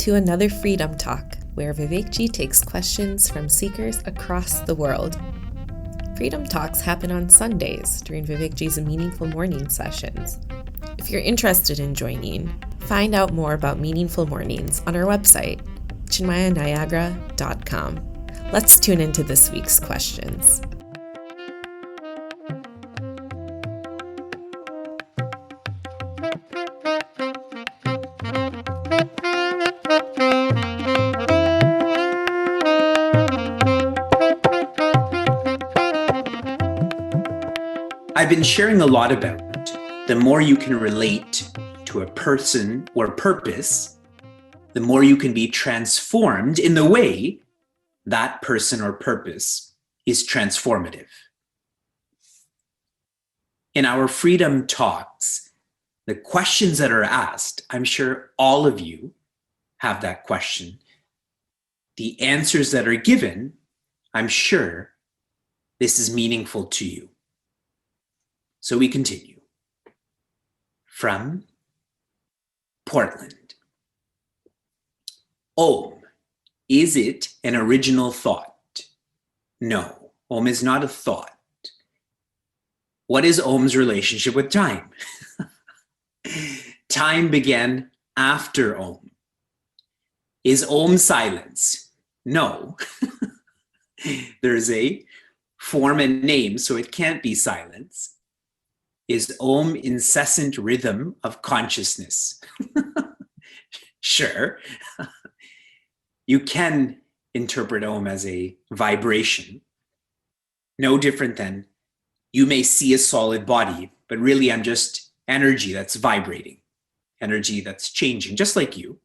to another Freedom Talk, where Vivekji takes questions from seekers across the world. Freedom Talks happen on Sundays during Vivekji's Meaningful Morning sessions. If you're interested in joining, find out more about Meaningful Mornings on our website, chinmayaniagara.com. Let's tune into this week's questions. I've been sharing a lot about the more you can relate to a person or purpose, the more you can be transformed in the way that person or purpose is transformative. In our Freedom Talks, the questions that are asked, I'm sure all of you have that question. The answers that are given, I'm sure this is meaningful to you. So we continue. From Portland. Om, is it an original thought? No, Om is not a thought. What is Om's relationship with time? Time began after Om. Is Om silence? No. There's a form and name, so it can't be silence. Is Om incessant rhythm of consciousness? Sure. You can interpret Om as a vibration. No different than you may see a solid body, but really I'm just energy that's vibrating, energy that's changing, just like you.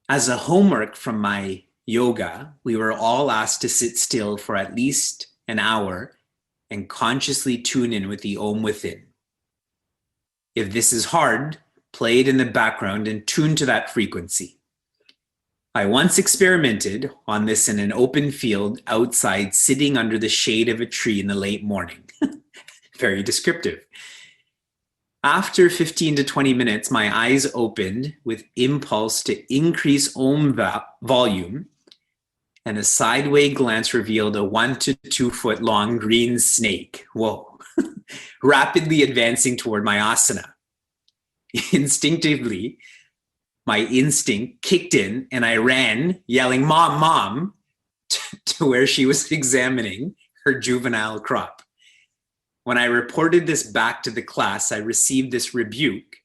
As a homework from my yoga, we were all asked to sit still for at least an hour and consciously tune in with the Om within. If this is hard, play it in the background and tune to that frequency. I once experimented on this in an open field outside, sitting under the shade of a tree in the late morning. Very descriptive. After 15 to 20 minutes, my eyes opened with impulse to increase Om volume, and a sideways glance revealed a 1 to 2 foot long green snake. Whoa. Rapidly advancing toward my asana. Instinctively, my instinct kicked in and I ran, yelling, "Mom, Mom," to where she was examining her juvenile crop. When I reported this back to the class, I received this rebuke.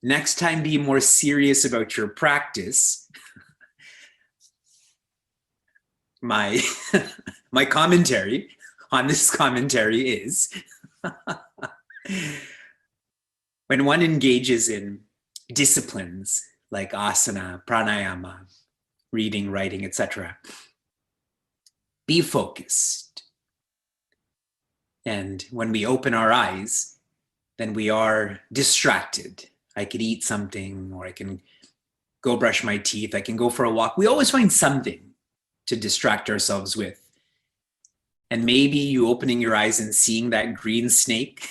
Next time, be more serious about your practice. My commentary on this commentary is when one engages in disciplines like asana, pranayama, reading, writing, etc., be focused. And when we open our eyes, then we are distracted. I could eat something, or I can go brush my teeth, I can go for a walk. We always find something to distract ourselves with. And maybe you opening your eyes and seeing that green snake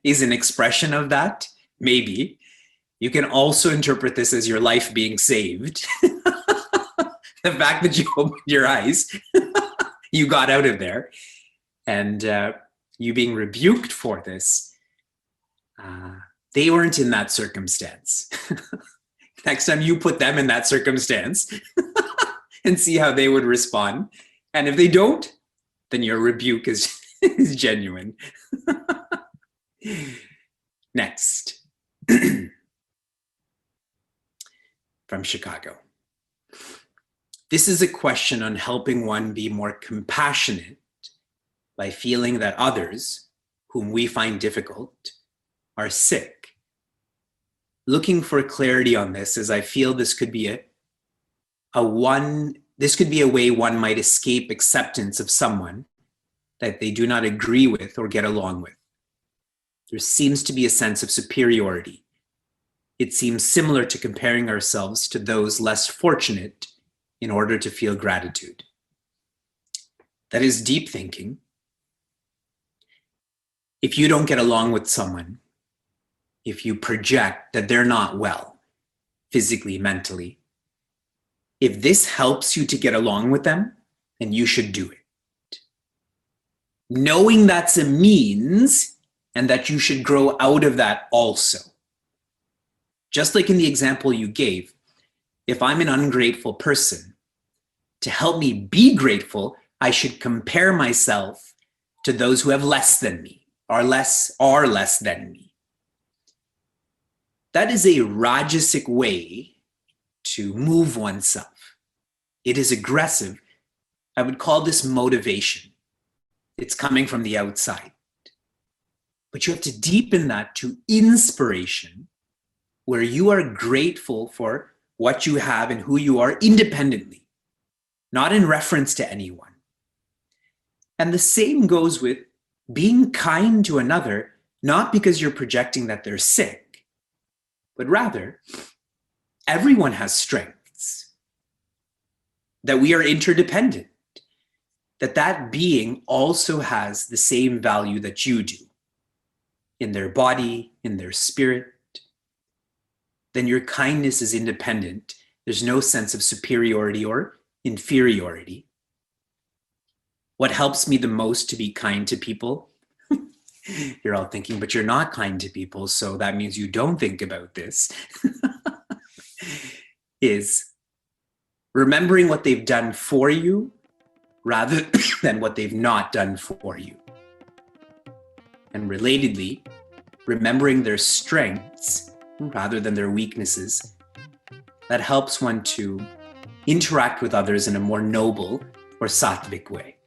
is an expression of that. Maybe. You can also interpret this as your life being saved. The fact that you opened your eyes, you got out of there, and you being rebuked for this, they weren't in that circumstance. Next time you put them in that circumstance and see how they would respond. And if they don't, then your rebuke is genuine. Next. From Chicago. This is a question on helping one be more compassionate by feeling that others, whom we find difficult, are sick. Looking for clarity on this, as I feel this could be a way one might escape acceptance of someone that they do not agree with or get along with. There seems to be a sense of superiority. It seems similar to comparing ourselves to those less fortunate in order to feel gratitude. That is deep thinking. If you don't get along with someone, if you project that they're not well, physically, mentally. If this helps you to get along with them, then you should do it. Knowing that's a means and that you should grow out of that also. Just like in the example you gave, if I'm an ungrateful person, to help me be grateful, I should compare myself to those who have less than me, are less than me. That is a Rajasic way to move oneself. It is aggressive. I would call this motivation. It's coming from the outside. But you have to deepen that to inspiration, where you are grateful for what you have and who you are independently, not in reference to anyone. And the same goes with being kind to another, not because you're projecting that they're sick, but rather, everyone has strengths, that we are interdependent, that being also has the same value that you do in their body, in their spirit. Then your kindness is independent. There's no sense of superiority or inferiority. What helps me the most to be kind to people? You're all thinking, but you're not kind to people, so that means you don't think about this. Is remembering what they've done for you rather than what they've not done for you. And relatedly, remembering their strengths rather than their weaknesses. That helps one to interact with others in a more noble or sattvic way.